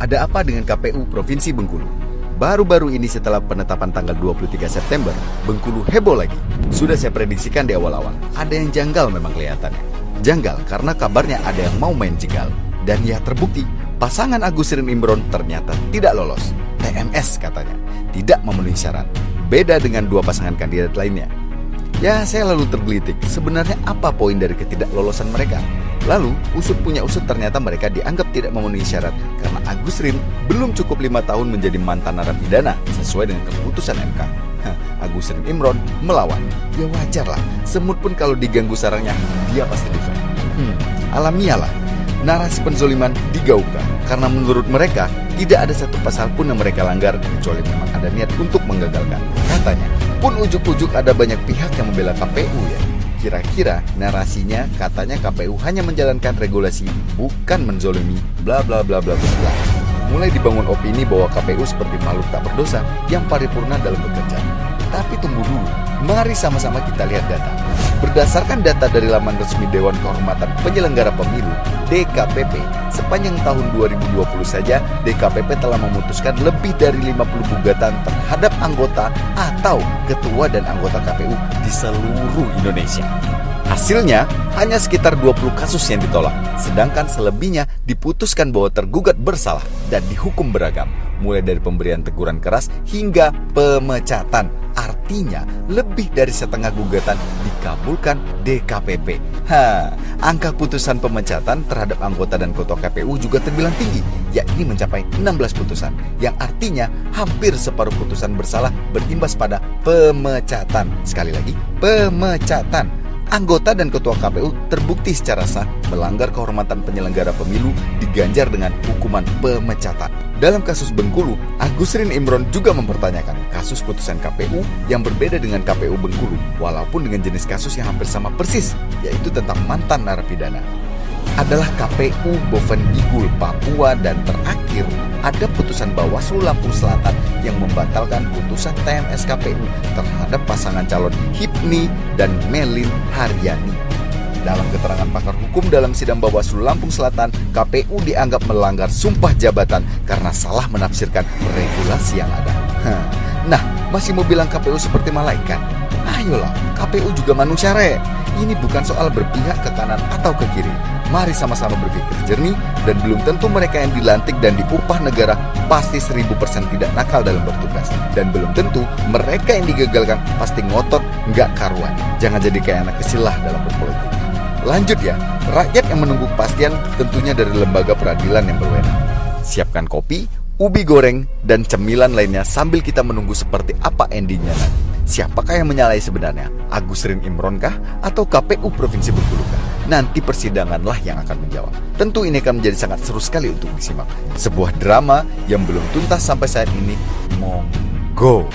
Ada apa dengan KPU Provinsi Bengkulu? Baru-baru ini setelah penetapan tanggal 23 September, Bengkulu heboh lagi. Sudah saya prediksikan di awal-awal, ada yang janggal memang kelihatannya. Janggal karena kabarnya ada yang mau main jegal. Dan ya terbukti, pasangan Agus Rin Imron ternyata tidak lolos. TMS katanya, tidak memenuhi syarat. Beda dengan dua pasangan kandidat lainnya. Ya, saya lalu tergelitik, sebenarnya apa poin dari ketidaklolosan mereka? Lalu, usut punya usut ternyata mereka dianggap tidak memenuhi syarat karena Agus Rin belum cukup 5 tahun menjadi mantan narapidana sesuai dengan keputusan MK. Agus Rin Imron melawan. Ya wajar lah, semut pun kalau diganggu sarangnya, dia pasti defend. Alamiah lah, narasi penzoliman digaungkan karena menurut mereka tidak ada satu pasal pun yang mereka langgar kecuali memang ada niat untuk menggagalkan. Katanya, pun ujuk-ujuk ada banyak pihak yang membela KPU ya. Kira-kira narasinya katanya KPU hanya menjalankan regulasi, bukan menzolimi, bla bla bla bla bla. Mulai dibangun opini bahwa KPU seperti makhluk tak berdosa yang paripurna dalam bekerja. Tapi tunggu dulu, mari sama-sama kita lihat data. Berdasarkan data dari laman resmi Dewan Kehormatan Penyelenggara Pemilu, DKPP, sepanjang tahun 2020 saja, DKPP telah memutuskan lebih dari 50 gugatan terhadap anggota atau ketua dan anggota KPU di seluruh Indonesia. Hasilnya, hanya sekitar 20 kasus yang ditolak, sedangkan selebihnya diputuskan bahwa tergugat bersalah dan dihukum beragam, mulai dari pemberian teguran keras hingga pemecatan. Artinya, lebih dari setengah gugatan dikabulkan DKPP. Angka putusan pemecatan terhadap anggota dan ketua KPU juga terbilang tinggi, yakni mencapai 16 putusan, yang artinya hampir separuh putusan bersalah berimbas pada pemecatan. Sekali lagi, pemecatan. Anggota dan ketua KPU terbukti secara sah melanggar kehormatan penyelenggara pemilu diganjar dengan hukuman pemecatan. Dalam kasus Bengkulu, Agus Rin Imron juga mempertanyakan kasus putusan KPU yang berbeda dengan KPU Bengkulu, walaupun dengan jenis kasus yang hampir sama persis, yaitu tentang mantan narapidana. Adalah KPU Bovendigul, Papua, dan terakhir ada putusan Bawaslu Lampung Selatan yang membatalkan putusan TMS KPU terhadap pasangan calon Hipni dan Melin Haryani. Dalam keterangan pakar hukum dalam sidang Bawaslu Lampung Selatan, KPU dianggap melanggar sumpah jabatan karena salah menafsirkan regulasi yang ada. Nah, masih mau bilang KPU seperti malaikat? Ayolah, KPU juga manusia re. Ini bukan soal berpihak ke kanan atau ke kiri. Mari sama-sama berpikir jernih, dan belum tentu mereka yang dilantik dan diupah negara pasti 1000% tidak nakal dalam bertugas. Dan belum tentu mereka yang digagalkan pasti ngotot nggak karuan. Jangan jadi kayak anak kecil lah dalam berpolitik. Lanjut ya, rakyat yang menunggu kepastian tentunya dari lembaga peradilan yang berwenang. Siapkan kopi, ubi goreng, dan cemilan lainnya sambil kita menunggu seperti apa endingnya nanti. Siapakah yang menyalahi sebenarnya? Agus Rin Imron kah? Atau KPU Provinsi Bengkulu kah? Nanti persidanganlah yang akan menjawab. Tentu ini akan menjadi sangat seru sekali untuk disimak. Sebuah drama yang belum tuntas sampai saat ini. Monggo.